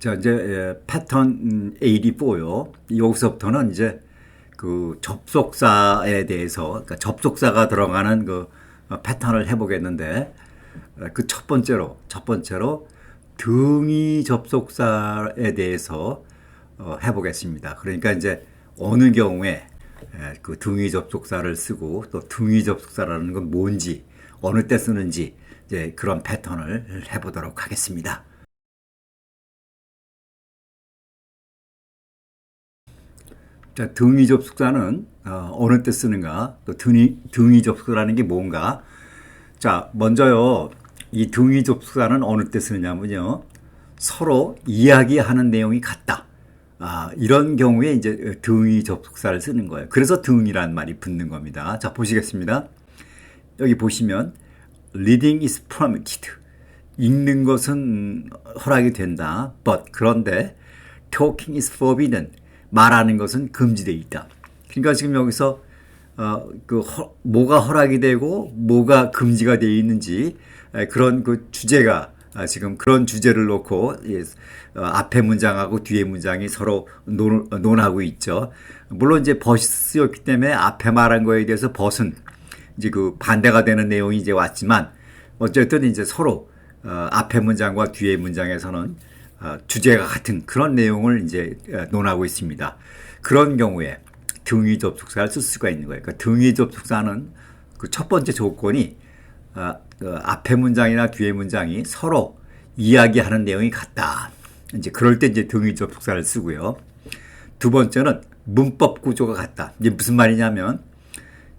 자, 이제 패턴 84요. 여기서부터는 이제 그 접속사에 대해서, 그러니까 접속사가 들어가는 그 패턴을 해보겠는데, 그 첫 번째로 등위 접속사에 대해서 해보겠습니다. 그러니까 이제 어느 경우에 그 등위 접속사를 쓰고 또 등위 접속사라는 건 뭔지, 어느 때 쓰는지 이제 그런 패턴을 해보도록 하겠습니다. 자, 등위 접속사는 어느 때 쓰는가, 또 등위 접속사라는 게 뭔가. 자, 먼저요, 이 등위 접속사는 어느 때 쓰느냐면요, 서로 이야기하는 내용이 같다. 이런 경우에 이제 등위 접속사를 쓰는 거예요. 그래서 등이란 말이 붙는 겁니다. 자, 보시겠습니다. 여기 보시면 reading is permitted. 읽는 것은 허락이 된다. but 그런데 talking is forbidden. 말하는 것은 금지되어 있다. 그러니까 지금 여기서 뭐가 허락이 되고 뭐가 금지가 되어 있는지 그런 그 주제가 지금 그런 주제를 놓고 앞에 문장하고 뒤에 문장이 서로 논하고 있죠. 물론 이제 벗이 쓰였기 때문에 앞에 말한 거에 대해서 벗은 이제 그 반대가 되는 내용이 이제 왔지만 어쨌든 이제 서로 앞에 문장과 뒤에 문장에서는 주제가 같은 그런 내용을 이제 논하고 있습니다. 그런 경우에 등위 접속사를 쓸 수가 있는 거예요. 그러니까 등위 접속사는 그 첫 번째 조건이 앞에 문장이나 뒤에 문장이 서로 이야기하는 내용이 같다. 이제 그럴 때 이제 등위 접속사를 쓰고요. 두 번째는 문법 구조가 같다. 이게 무슨 말이냐면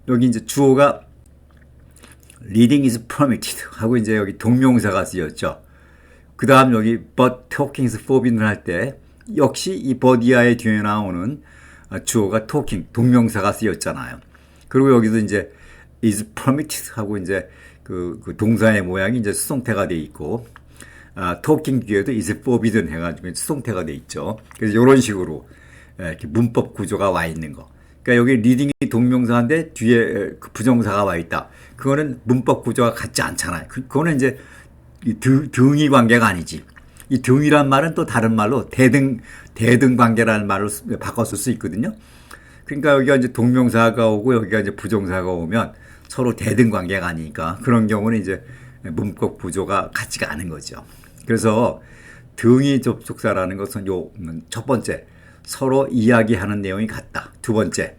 여기 이제 주어가 reading is permitted 하고 이제 여기 동명사가 쓰였죠. 그 다음 여기 but talking is forbidden 할 때 역시 이 but이하의 뒤에 나오는 주어가 talking, 동명사가 쓰였잖아요. 그리고 여기서 이제 is permitted 하고 이제 그 동사의 모양이 이제 수동태가 돼 있고, talking 뒤에도 is forbidden 해가지고 수동태가 돼 있죠. 그래서 이런 식으로 이렇게 문법 구조가 와 있는 거. 그러니까 여기 reading이 동명사인데 뒤에 그 부정사가 와 있다. 그거는 문법 구조가 같지 않잖아요. 그거는 이제 등위 관계가 아니지. 이 등위란 말은 또 다른 말로 대등 관계라는 말을 바꿔 쓸 수 있거든요. 그러니까 여기가 이제 동명사가 오고 여기가 이제 부정사가 오면 서로 대등 관계가 아니니까 그런 경우는 이제 문법 구조가 같지가 않은 거죠. 그래서 등위 접속사라는 것은 첫 번째 서로 이야기하는 내용이 같다. 두 번째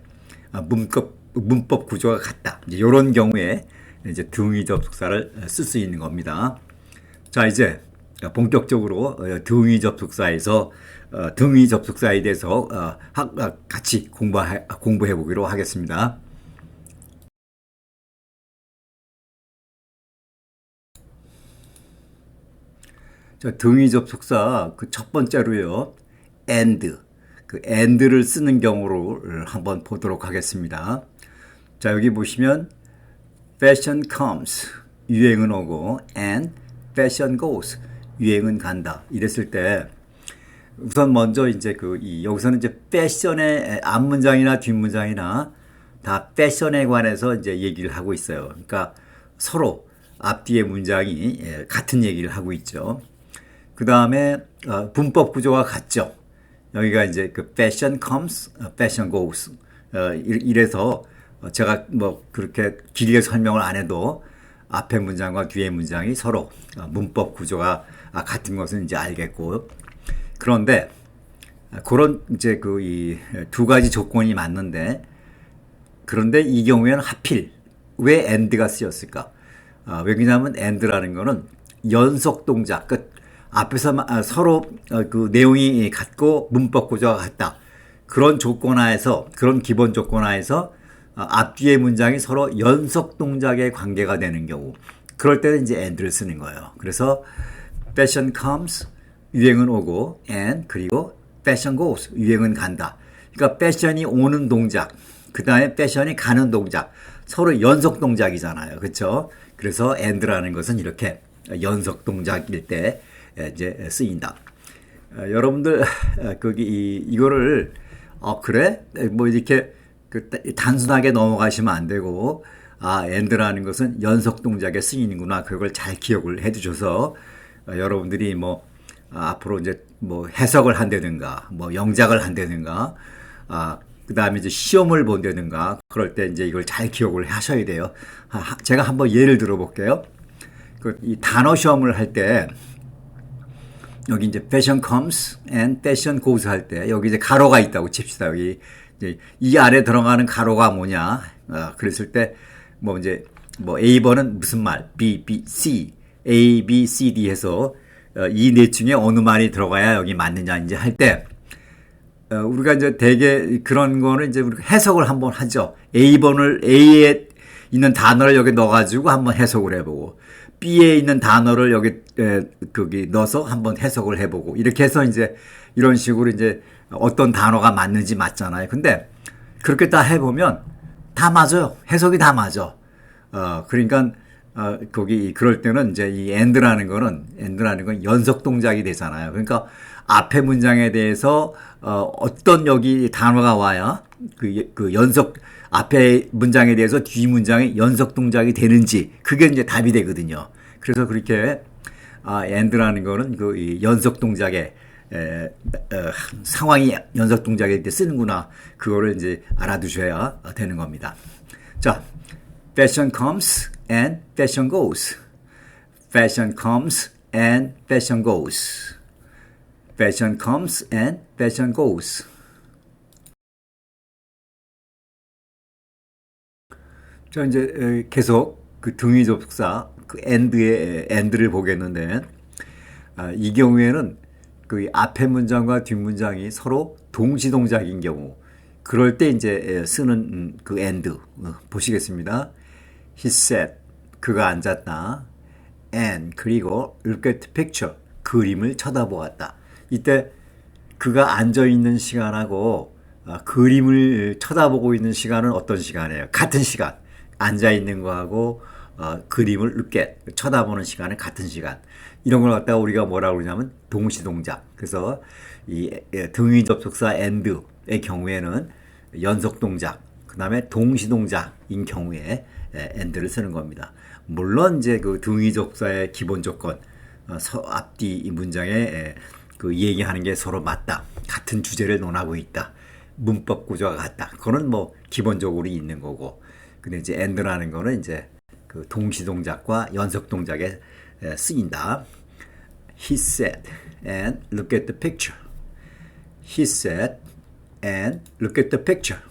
문법 구조가 같다. 이제 이런 경우에 이제 등위 접속사를 쓸 수 있는 겁니다. 자, 이제 본격적으로 등위 접속사에서 등위 접속사에 대해서 같이 공부해 보기로 하겠습니다. 자, 등위 접속사 그 첫 번째로요, and 그 and를 쓰는 경우를 한번 보도록 하겠습니다. 자, 여기 보시면 fashion comes 유행은 오고 and fashion goes 유행은 간다. 이랬을 때 우선 먼저 이제 여기서는 이제 패션의 앞문장이나 뒷문장이나 다 패션에 관해서 이제 얘기를 하고 있어요. 그러니까 서로 앞뒤의 문장이 같은 얘기를 하고 있죠. 그 다음에 문법 구조가 같죠. 여기가 이제 그 fashion comes, fashion goes 이래서 제가 뭐 그렇게 길게 설명을 안 해도 앞에 문장과 뒤에 문장이 서로 문법 구조가 같은 것은 이제 알겠고, 그런데 그런 이제 이 두 가지 조건이 맞는데, 그런데 이 경우에는 하필 왜 and가 쓰였을까? 왜냐하면 and라는 거는 연속 동작, 앞에서 서로 그 내용이 같고 문법 구조가 같다. 그런 조건하에서, 그런 기본 조건하에서 앞뒤의 문장이 서로 연속 동작의 관계가 되는 경우, 그럴 때는 이제 and를 쓰는 거예요. 그래서 fashion comes 유행은 오고 and 그리고 fashion goes 유행은 간다. 그러니까 fashion이 오는 동작, 그 다음에 fashion이 가는 동작, 서로 연속 동작이잖아요. 그렇죠? 그래서 and라는 것은 이렇게 연속 동작일 때 이제 쓰인다. 여러분들 이거를 그래? 뭐 이렇게 단순하게 넘어가시면 안 되고, and라는 것은 연속 동작에 쓰이는구나. 그걸 잘 기억을 해 두셔서 여러분들이 뭐 앞으로 이제 뭐 해석을 한다든가, 뭐 영작을 한다든가, 그 다음에 이제 시험을 본다든가, 그럴 때 이제 이걸 잘 기억을 하셔야 돼요. 제가 한번 예를 들어 볼게요. 이 단어 시험을 할 때, 여기 이제 fashion comes and fashion goes 할 때, 여기 이제 가로가 있다고 칩시다. 여기 이제 이 안에 들어가는 가로가 뭐냐. 그랬을 때, 뭐 이제, 뭐 A번은 무슨 말, B, B, C, A, B, C, D 해서 이 넷 중에 어느 말이 들어가야 여기 맞느냐 이제 할 때, 우리가 이제 대개 그런 거는 이제 우리가 해석을 한번 하죠. A번을 A에 있는 단어를 여기 넣어가지고 한번 해석을 해보고, B에 있는 단어를 거기 넣어서 한번 해석을 해보고, 이렇게 해서 이제 이런 식으로 이제 어떤 단어가 맞는지 맞잖아요. 근데 그렇게 다 해보면 다 맞아요. 해석이 다 맞아. 그러니까, 거기, 그럴 때는 이제 이 and라는 건 연속 동작이 되잖아요. 그러니까 앞에 문장에 대해서, 어떤 여기 단어가 와야 그 연속, 앞에 문장에 대해서 뒤 문장에 연속 동작이 되는지, 그게 이제 답이 되거든요. 그래서 그렇게, and라는 거는 이 연속 동작에, 상황이 연속 동작일 때 쓰는구나. 그거를 이제 알아두셔야 되는 겁니다. 자, fashion comes and fashion goes. Fashion comes and fashion goes. Fashion comes and fashion goes. 자, 이제 계속 그 등위 접속사 그 and를 보겠는데, 이 경우에는 그 앞에 문장과 뒷 문장이 서로 동시 동작인 경우, 그럴 때 이제 쓰는 그 and 보시겠습니다. He sat, 그가 앉았다. And, 그리고 look at the picture, 그림을 쳐다보았다. 이때 그가 앉아있는 시간하고 그림을 쳐다보고 있는 시간은 어떤 시간이에요? 같은 시간. 앉아있는 거하고 그림을 look at, 쳐다보는 시간은 같은 시간. 이런 걸 갖다가 우리가 뭐라고 그러냐면 동시동작. 그래서 이 등위 접속사 and의 경우에는 연속 동작, 그 다음에 동시 동작인 경우에 and를 쓰는 겁니다. 물론 이제 그 등위 접속사의 기본 조건, 앞뒤 이 문장에 그 얘기하는 게 서로 맞다, 같은 주제를 논하고 있다, 문법 구조가 같다. 그거는 뭐 기본적으로 있는 거고. 근데 이제 and라는 거는 이제 그 동시 동작과 연속 동작에 쓰인다. He said and look at the picture. He said and look at the picture.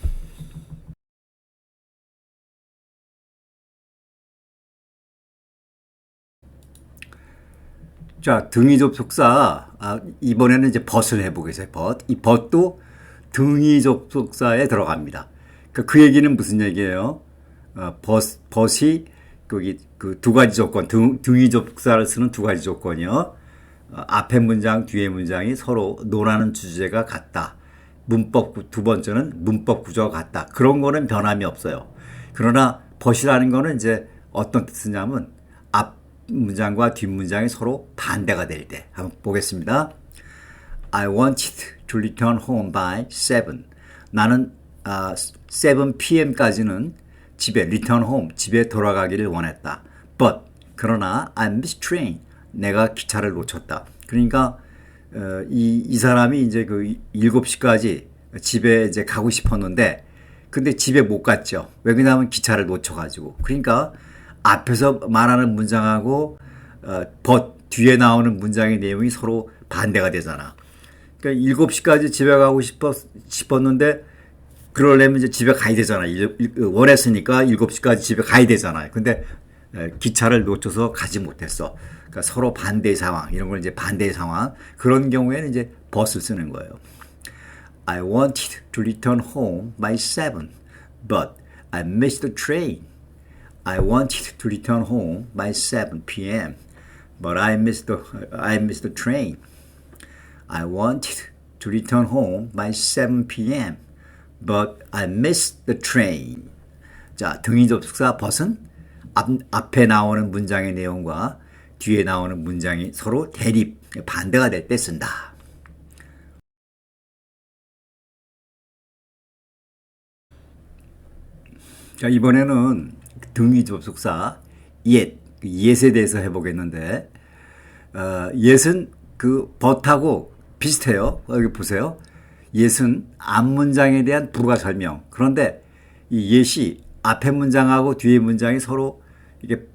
자, 등위 접속사, 이번에는 이제 but을 해보겠어요. but. 이 but도 등위 접속사에 들어갑니다. 그 얘기는 무슨 얘기예요? but이 거기 그 두 가지 조건, 등위 접속사를 쓰는 두 가지 조건이요. 앞에 문장, 뒤에 문장이 서로 논하는 주제가 같다. 두 번째는 문법 구조가 같다. 그런 거는 변함이 없어요. 그러나 but이라는 거는 이제 어떤 뜻이냐면 앞 문장과 뒷 문장이 서로 반대가 될 때. 한번 보겠습니다. I wanted to return home by 7. 나는 7 p.m.까지는 집에 return home, 집에 돌아가기를 원했다. But 그러나 I missed train. 내가 기차를 놓쳤다. 그러니까 이 사람이 이제 그 7시까지 집에 이제 가고 싶었는데, 근데 집에 못 갔죠. 왜 그러냐면 기차를 놓쳐가지고. 그러니까 앞에서 말하는 문장하고 but 뒤에 나오는 문장의 내용이 서로 반대가 되잖아. 그러니까 7시까지 집에 가고 싶었는데 그러려면 이제 집에 가야 되잖아. 원했으니까 7시까지 집에 가야 되잖아요. 근데 기차를 놓쳐서 가지 못했어. 그러니까 서로 반대의 상황, 이런 걸 이제 반대의 상황, 그런 경우에는 이제 but을 쓰는 거예요. I wanted to return home by 7, but I missed the train. I wanted to return home by 7 p.m., but I missed the train. I wanted to return home by 7 p.m., but I missed the train. 자, 등위 접속사 but은 앞에 나오는 문장의 내용과 뒤에 나오는 문장이 서로 대립, 반대가 될 때 쓴다. 자, 이번에는 등위 접속사 yet에 대해서 해보겠는데, yet은 그 but하고 비슷해요. 여기 보세요. yes은 앞 문장에 대한 부가 설명. 그런데 이 yes이 앞에 문장하고 뒤에 문장이 서로 이게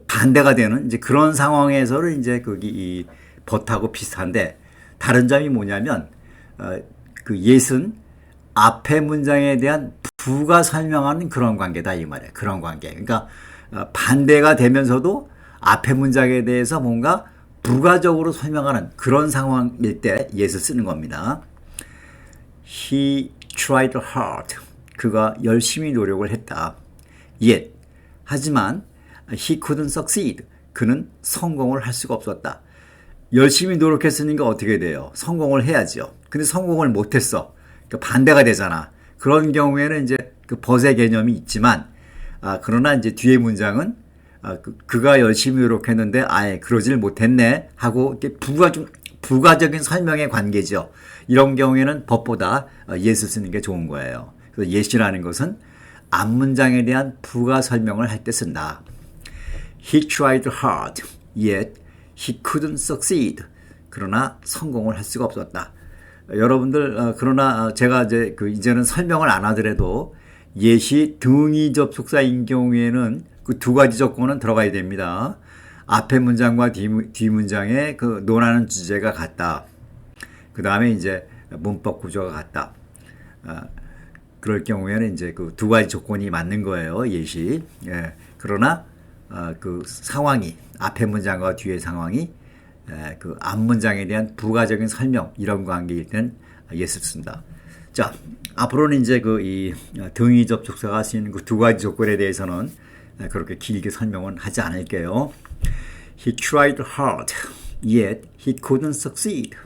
반대가 되는 이제 그런 상황에서는 이제 거기 이 but하고 비슷한데 다른 점이 뭐냐면 그 yes은 앞에 문장에 대한 부가 설명하는 그런 관계다 이 말이에요. 그런 관계. 그러니까 반대가 되면서도 앞에 문장에 대해서 뭔가 부가적으로 설명하는 그런 상황일 때 yes를 쓰는 겁니다. He tried hard. 그가 열심히 노력을 했다. Yet. 하지만 he couldn't succeed. 그는 성공을 할 수가 없었다. 열심히 노력했으니까 어떻게 돼요? 성공을 해야죠. 근데 성공을 못했어. 그러니까 반대가 되잖아. 그런 경우에는 이제 그 벗의 개념이 있지만, 그러나 이제 뒤에 문장은 그가 열심히 노력했는데 아예 그러질 못했네 하고 이렇게 부가적인 설명의 관계죠. 이런 경우에는 법보다 yes를 쓰는 게 좋은 거예요. 그래서 yes이라는 것은 앞 문장에 대한 부가 설명을 할 때 쓴다. He tried hard, yet he couldn't succeed. 그러나 성공을 할 수가 없었다. 여러분들 그러나 제가 이제 이제는 설명을 안 하더라도 yes이 등위 접속사인 경우에는 그 두 가지 조건은 들어가야 됩니다. 앞에 문장과 뒤 문장의 그 논하는 주제가 같다. 그 다음에 이제 문법 구조가 같다. 그럴 경우에는 이제 그 두 가지 조건이 맞는 거예요. yes이. 예. 그러나 그 상황이 앞에 문장과 뒤의 상황이 그 앞 문장에 대한 부가적인 설명 이런 관계일 때는 yes를 쓴다. 자, 앞으로는 이제 그 이 등위 접속사가 쓰이는 그 두 가지 조건에 대해서는 그렇게 길게 설명은 하지 않을게요. He tried hard, yet he couldn't succeed.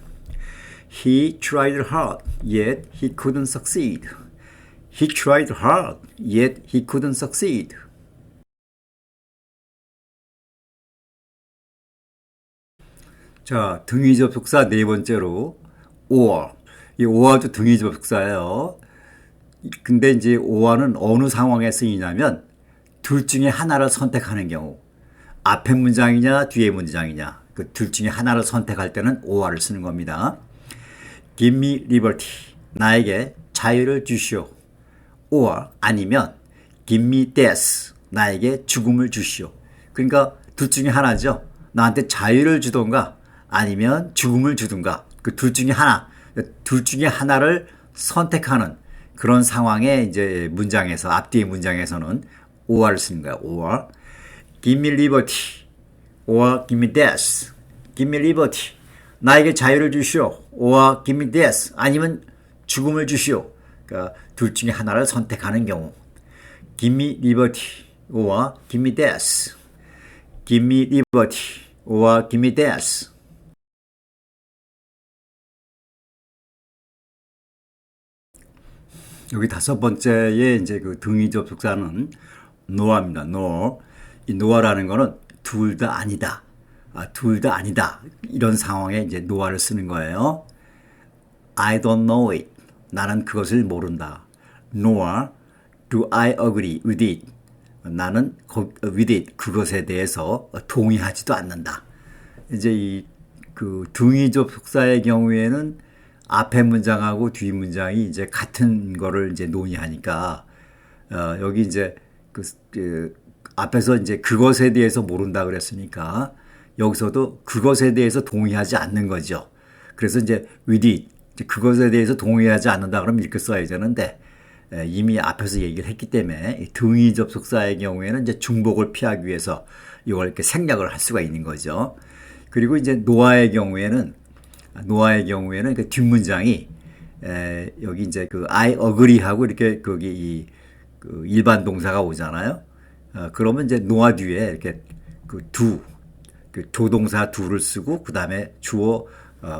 He tried hard, yet he couldn't succeed. He tried hard, yet he couldn't succeed. 자, 등위 접속사 네 번째로 or. 이 or도 등위 접속사예요. 근데 이제 or는 어느 상황에 쓰이냐면 둘 중에 하나를 선택하는 경우. 앞에 문장이냐 뒤에 문장이냐. 그 둘 중에 하나를 선택할 때는 or를 쓰는 겁니다. Give me liberty. 나에게 자유를 주시오. or 아니면 give me death. 나에게 죽음을 주시오. 그러니까 둘 중에 하나죠. 나한테 자유를 주던가 아니면 죽음을 주든가. 그 둘 중에 하나. 둘 중에 하나를 선택하는 그런 상황에 이제 문장에서 앞뒤의 문장에서는 or를 쓰는 거야. or give me liberty or give me death. give me liberty. 나에게 자유를 주시오. or give me death. 아니면 죽음을 주시오. 그러니까 둘 중에 하나를 선택하는 경우. give me liberty or give me death. give me liberty or give me death. 여기 다섯 번째의 이제 그 등위 접속사는 noa입니다. no. 이 noa라는 거는 둘 다 아니다. 둘 다 아니다. 이런 상황에 이제 noa를 쓰는 거예요. I don't know it. 나는 그것을 모른다. nor do I agree with it. 나는 with it. 그것에 대해서 동의하지도 않는다. 이제 이 그 등위 접속사의 경우에는 앞에 문장하고 뒤 문장이 이제 같은 거를 이제 논의하니까 여기 이제 그 앞에서 이제 그것에 대해서 모른다 그랬으니까 여기서도 그것에 대해서 동의하지 않는 거죠. 그래서 이제 with it 그것에 대해서 동의하지 않는다 그러면 이렇게 써야 되는데 이미 앞에서 얘기를 했기 때문에 등위 접속사의 경우에는 이제 중복을 피하기 위해서 이걸 이렇게 생략을 할 수가 있는 거죠. 그리고 이제 noa의 경우에는 그 뒷문장이 여기 이제 그 I agree하고 이렇게 거기 그 일반 동사가 오잖아요. 그러면 이제 noa 뒤에 이렇게 그 조동사 do를 쓰고 그 다음에 주어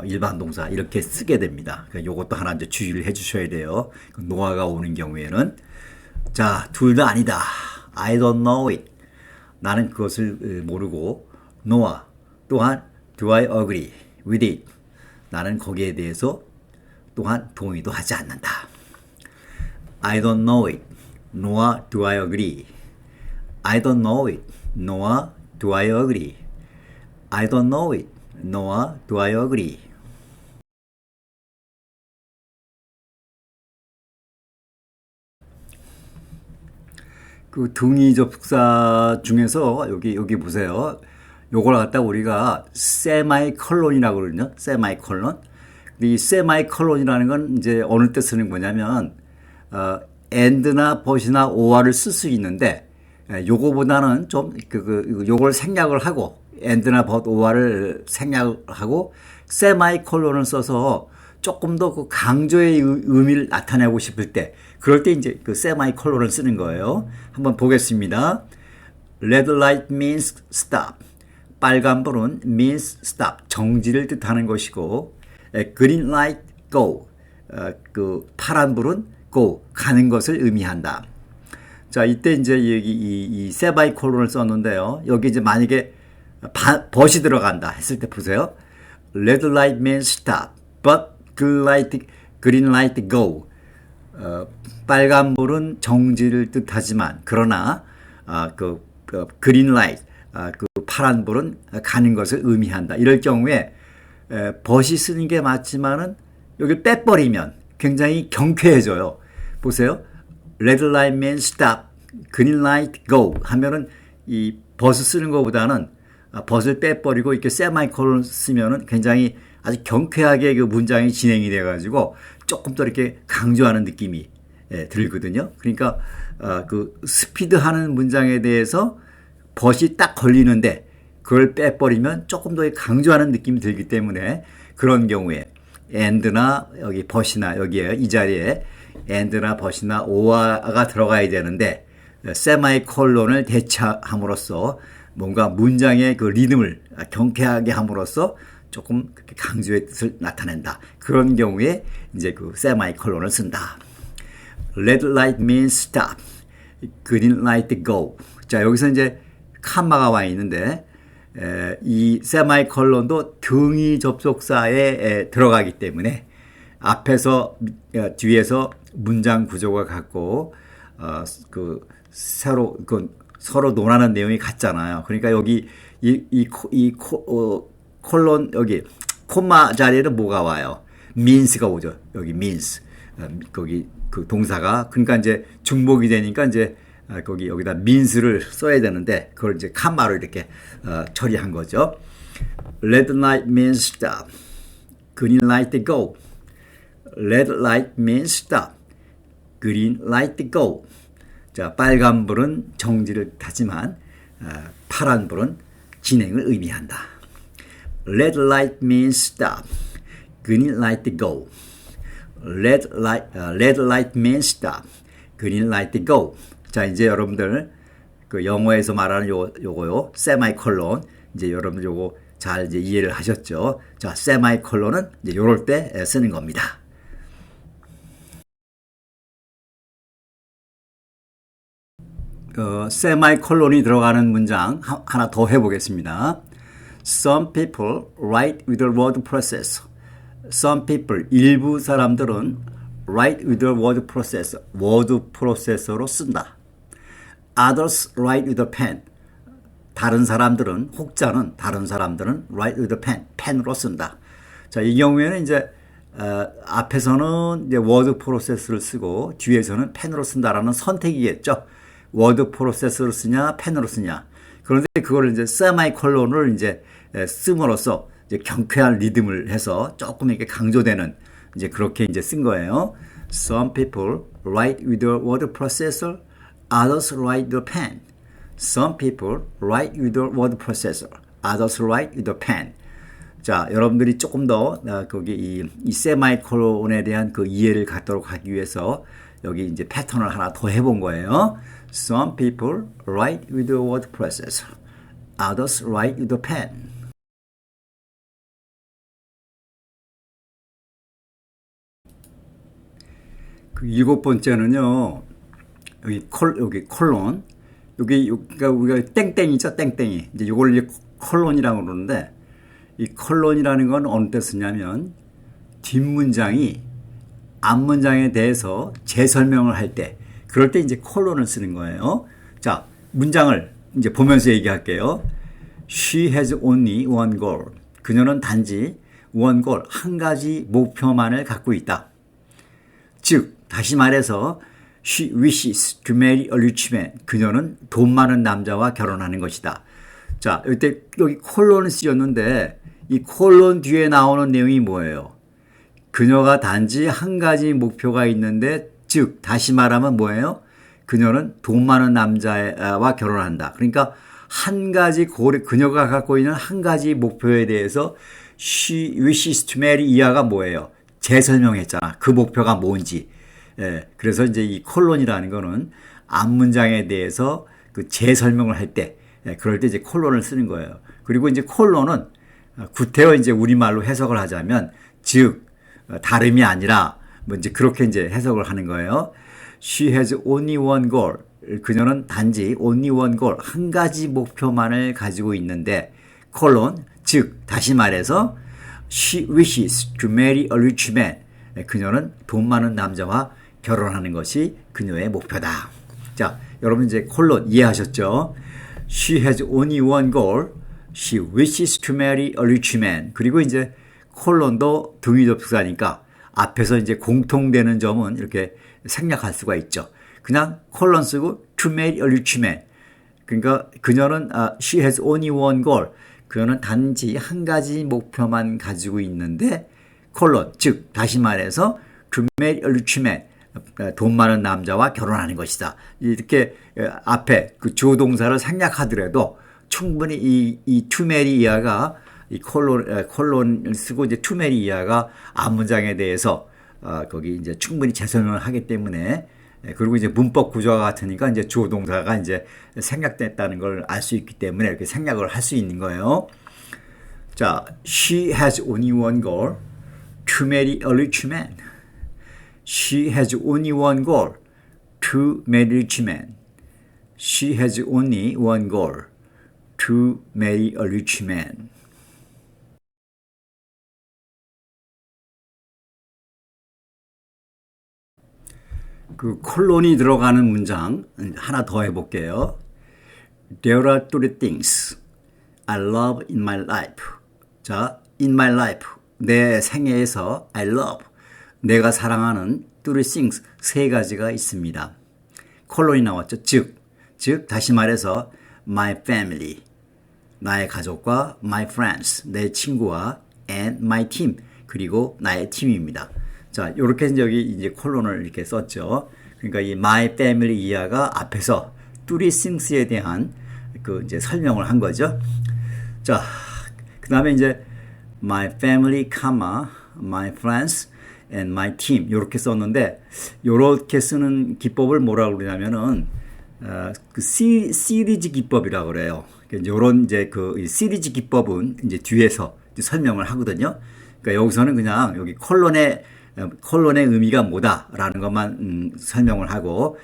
일반 동사 이렇게 쓰게 됩니다. 요것도 하나 이제 주의를 해주셔야 돼요. noa가 오는 경우에는 자, 둘 다 아니다. I don't know it. 나는 그것을 모르고 noa 또한 do I agree with it. 나는 거기에 대해서 또한 동의도 하지 않는다. I don't know it, nor do I agree. I don't know it, nor do I agree. I don't know it, Noah, do I agree? 그 등위 접속사 중에서 여기 보세요. 요걸 갖다 우리가 세마이컬론이라고 그러거든요. 세마이컬론. 이 세마이컬론이라는 건 이제 어느 때 쓰는 거냐면 and나 but이나 or를 쓸 수 있는데 요거보다는 좀 요걸 생략을 하고 and나 but, or를 생략하고 세마이컬론을 써서 조금 더 그 강조의 의미를 나타내고 싶을 때 그럴 때 이제 그 세마이컬론을 쓰는 거예요. 한번 보겠습니다. Red light means stop. 빨간불은 means stop. 정지를 뜻하는 것이고 green light go. 그 파란불은 go. 가는 것을 의미한다. 자, 이때 이제 여기 이 세마이컬론을 썼는데요. 여기 이제 만약에 but이 들어간다 했을 때 보세요. Red light means stop. But green light go. 빨간불은 정지를 뜻하지만 그러나 green light, 그 파란불은 가는 것을 의미한다. 이럴 경우에 but이 쓰는 게 맞지만은 여기 빼버리면 굉장히 경쾌해져요. 보세요. Red light means stop. Green light go. 하면은 이 but을 쓰는 것보다는 but을 빼버리고 이렇게 세마이콜론 쓰면은 굉장히 아주 경쾌하게 그 문장이 진행이 돼가지고 조금 더 이렇게 강조하는 느낌이 들거든요. 그러니까 그 스피드하는 문장에 대해서 but이 딱 걸리는데 그걸 빼버리면 조금 더 강조하는 느낌이 들기 때문에 그런 경우에 and나 여기 but이나 여기에 이 자리에 and나 but이나 or가 들어가야 되는데 세마이콜론을 대체함으로써 뭔가 문장의 그 리듬을 경쾌하게 함으로써 조금 그렇게 강조의 뜻을 나타낸다. 그런 경우에 이제 그 세마이콜론을 쓴다. Red light means stop. Green light go. 자, 여기서 이제 칸마가 와 있는데 이 세마이콜론도 등위 접속사에 들어가기 때문에 앞에서 뒤에서 문장 구조가 같고 서로 논하는 내용이 같잖아요. 그러니까 여기 콜론 여기 콤마 자리에는 뭐가 와요? means가 오죠. 여기 means. 거기 그 동사가 그러니까 이제 중복이 되니까 이제 거기 여기다 means를 써야 되는데 그걸 이제 칸마로 이렇게 처리한 거죠. Red light means stop. Green light go. Red light means stop. Green light go. 자, 빨간불은 정지를 타지만 파란불은 진행을 의미한다. Red light means stop. Green light go. Red light means stop. Green light go. 자, 이제 여러분들 그 영어에서 말하는 요거요. 세마이콜론. 이제 여러분들 요거 잘 이제 이해를 하셨죠? 자, 세마이콜론은 이제 요럴 때 쓰는 겁니다. 세마이콜론이 들어가는 문장 하나 더 해보겠습니다. Some people write with the word processor. Some people, 일부 사람들은 write with the word processor, word 프로세서로 쓴다. Others write with a pen. 다른 사람들은, 혹자는 다른 사람들은 write with a pen, 펜으로 쓴다. 자, 이 경우에는 이제 앞에서는 이제 워드 프로세서를 쓰고 뒤에서는 펜으로 쓴다라는 선택이겠죠. 워드 프로세서를 쓰냐, 펜으로 쓰냐. 그런데 그걸 이제 세마이콜론을 이제 씀으로써 이제 경쾌한 리듬을 해서 조금 이렇게 강조되는 이제 그렇게 이제 쓴 거예요. Some people write with a word processor, others write with a pen. Some people write with a word processor, others write with a pen. 자, 여러분들이 조금 더 거기 이 세마이콜론에 대한 그 이해를 갖도록 하기 위해서 여기 이제 패턴을 하나 더 해본 거예요. Some people write with a word processor. Others write with a pen. 그 일곱 번째는요. 여기 콜론. 그러니까 우리가 땡땡이죠, 땡땡이. 이제 이걸 이제 콜론이라고 그러는데 이 콜론이라는 건 어느 때 쓰냐면 뒷문장이 앞문장에 대해서 재설명을 할 때 그럴 때 이제 콜론을 쓰는 거예요. 자, 문장을 이제 보면서 얘기할게요. She has only one goal. 그녀는 단지 one goal, 한 가지 목표만을 갖고 있다. 즉, 다시 말해서 she wishes to marry a rich man. 그녀는 돈 많은 남자와 결혼하는 것이다. 자, 이때 여기 콜론을 쓰였는데 이 콜론 뒤에 나오는 내용이 뭐예요? 그녀가 단지 한 가지 목표가 있는데, 즉 다시 말하면 뭐예요? 그녀는 돈 많은 남자와 결혼한다. 그러니까 한 가지 그녀가 갖고 있는 한 가지 목표에 대해서 she wishes to marry 이하가 뭐예요? 재설명했잖아. 그 목표가 뭔지. 예, 그래서 이제 이 콜론이라는 거는 앞문장에 대해서 그 재설명을 할 때, 예, 그럴 때 이제 콜론을 쓰는 거예요. 그리고 이제 콜론은 구태여 이제 우리말로 해석을 하자면, 즉, 다름이 아니라, 뭐 이제 그렇게 이제 해석을 하는 거예요. She has only one goal. 그녀는 단지 only one goal, 한 가지 목표만을 가지고 있는데, 콜론, 즉, 다시 말해서, she wishes to marry a rich man. 그녀는 돈 많은 남자와 결혼하는 것이 그녀의 목표다. 자, 여러분 이제 콜론 이해하셨죠? She has only one goal. She wishes to marry a rich man. 그리고 이제 콜론도 등위접속사니까 앞에서 이제 공통되는 점은 이렇게 생략할 수가 있죠. 그냥 콜론 쓰고 to marry a rich man. 그러니까 그녀는 she has only one goal. 그녀는 단지 한 가지 목표만 가지고 있는데 콜론, 즉 다시 말해서 to marry a rich man. 돈 많은 남자와 결혼하는 것이다. 이렇게 앞에 그 주어동사를 생략하더라도 충분히 이 to marry 이하가 이 콜론을 쓰고 이제 to marry 이하가 앞문장에 대해서 거기 이제 충분히 재설명을 하기 때문에, 그리고 이제 문법 구조가 같으니까 이제 주어동사가 이제 생략됐다는 걸 알 수 있기 때문에 이렇게 생략을 할 수 있는 거예요. 자, she has only one goal, to marry a rich man. She has only one goal, to marry a rich man. She has only one goal, to marry a rich man. 그 콜론이 들어가는 문장 하나 더 해볼게요. There are three things I love in my life. 자, in my life. 내 생애에서 I love. 내가 사랑하는 three things. 세 가지가 있습니다. 콜론이 나왔죠. 즉, 다시 말해서 my family. 나의 가족과 my friends. 내 친구와 and my team. 그리고 나의 팀입니다. 자, 요렇게 여기 이제 콜론을 이렇게 썼죠. 그러니까 이 my family 이하가 앞에서 three things에 대한 그 이제 설명을 한 거죠. 자, 그 다음에 이제 my family, my friends, and my team 요렇게 썼는데, 요렇게 쓰는 기법을 뭐라고 그러냐면은 그 시리즈 기법이라고 그래요. 요런 이제 그 시리즈 기법은 이제 뒤에서 이제 설명을 하거든요. 그러니까 여기서는 그냥 여기 콜론의 의미가 뭐다라는 것만 설명을 하고,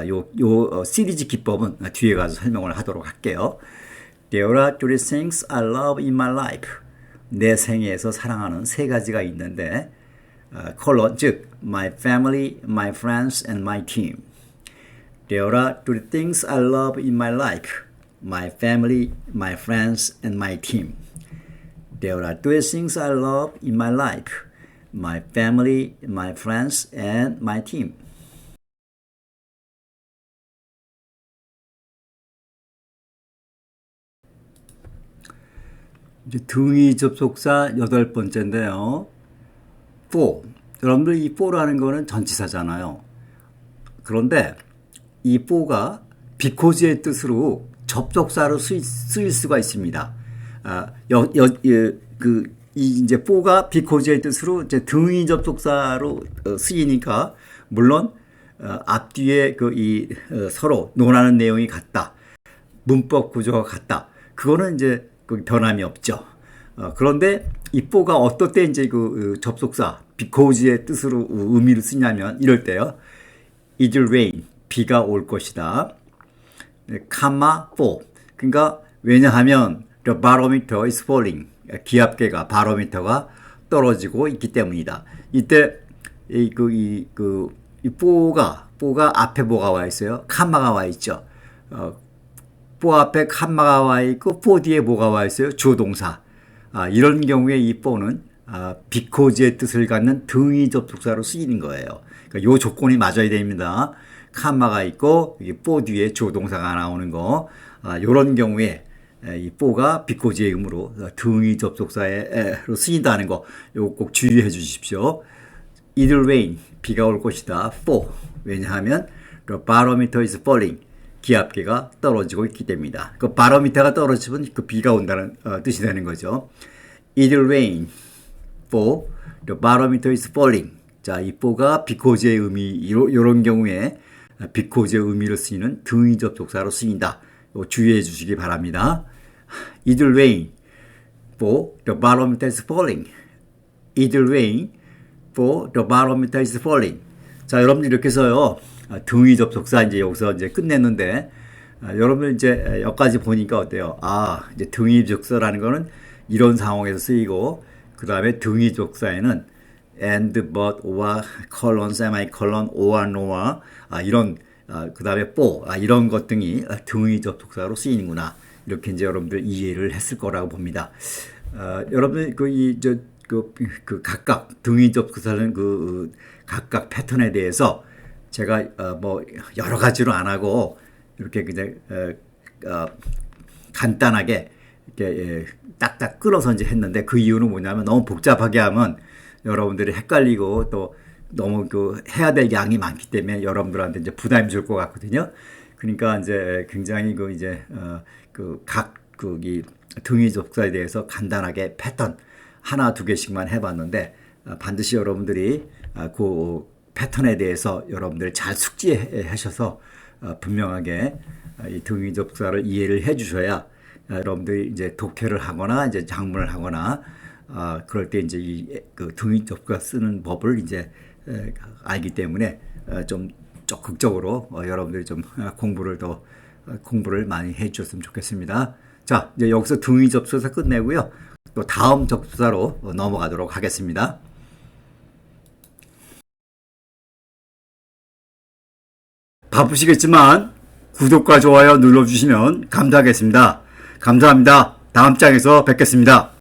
요 시리즈 기법은 뒤에 가서 설명을 하도록 할게요. There are three things I love in my life. 내 생애에서 사랑하는 세 가지가 있는데, 콜론, 즉 my family, my friends, and my team. There are three things I love in my life. My family, my friends, and my team. There are three things I love in my life. My family, my friends, and my team. 이제 등위 접속사 8번째인데요. for. 여러분들 이 for라는 거는 전치사잖아요. 그런데 이 for가 because의 뜻으로 접속사로 쓰일 수가 있습니다. 이제 for가 because의 뜻으로 이제 등위 접속사로 쓰이니까, 물론 앞뒤에 서로 논하는 내용이 같다, 문법 구조가 같다, 그거는 이제 변함이 없죠. 그런데 이 for가 어떨 때 이제 그 접속사 because의 뜻으로 의미를 쓰냐면 이럴 때요. It will rain, 비가 올 것이다. comma for. 그러니까 왜냐하면 the barometer is falling. 기압계가 바로미터가 떨어지고 있기 때문이다. 이때 이 for가 앞에 뭐가 와 있어요? 컴마가 와 있죠. for 앞에 컴마가 와 있고 for 뒤에 뭐가 와 있어요? 주어동사. 이런 경우에 이 for는 because의 뜻을 갖는 등위 접속사로 쓰이는 거예요. 그러니까 요 조건이 맞아야 됩니다. 컴마가 있고 이 for 뒤에 조동사가 나오는 거. 이런 경우에 이 for가 because의 의무로 등위 접속사로 쓰인다는 거, 요거 꼭 주의해 주십시오. It will rain, 비가 올 것이다. for, 왜냐하면 the barometer is falling, 기압계가 떨어지고 있기 때문이다. 그 바로미터가 떨어지면 그 비가 온다는 뜻이 되는 거죠. It will rain, for the barometer is falling. 자, 이 for가 because의 의미, 이런 경우에 because의 의미로 쓰이는 등위 접속사로 쓰인다. 주의해 주시기 바랍니다. It will rain, for the barometer is falling. It will rain, for the barometer is falling. 자, 여러분들 이렇게 해서요, 등위 접속사 이제 여기서 이제 끝냈는데, 여러분들 이제 여기까지 보니까 어때요? 이제 등위 접속사라는 거는 이런 상황에서 쓰이고, 그 다음에 등위 접속사에는 and, but, or, colon, semicolon, or, nor, 이런, 그 다음에 for, 이런 것 등이 등위 접속사로 쓰이는구나. 이렇게 이제 여러분들 이해를 했을 거라고 봅니다. 여러분들 그 각각 등위 접속사는 각각 패턴에 대해서 제가 뭐 여러 가지로 안 하고 이렇게 그냥 간단하게 이렇게 딱딱 끌어서 이제 했는데, 그 이유는 뭐냐면 너무 복잡하게 하면 여러분들이 헷갈리고 또 너무 해야 될 양이 많기 때문에 여러분들한테 이제 부담이 줄 것 같거든요. 그러니까 이제 굉장히 이 등위 접속사에 대해서 간단하게 패턴 하나 두 개씩만 해봤는데, 반드시 여러분들이 그 패턴에 대해서 여러분들 잘 숙지하셔서 분명하게 이 등위 접속사를 이해를 해주셔야 여러분들이 이제 독해를 하거나 이제 작문을 하거나 그럴 때 이제 그 등위 접속사 쓰는 법을 이제 알기 때문에 좀 적극적으로 여러분들이 좀 공부를 많이 해주셨으면 좋겠습니다. 자, 이제 여기서 등위 접속사 끝내고요. 또 다음 접속사로 넘어가도록 하겠습니다. 바쁘시겠지만 구독과 좋아요 눌러주시면 감사하겠습니다. 감사합니다. 다음 장에서 뵙겠습니다.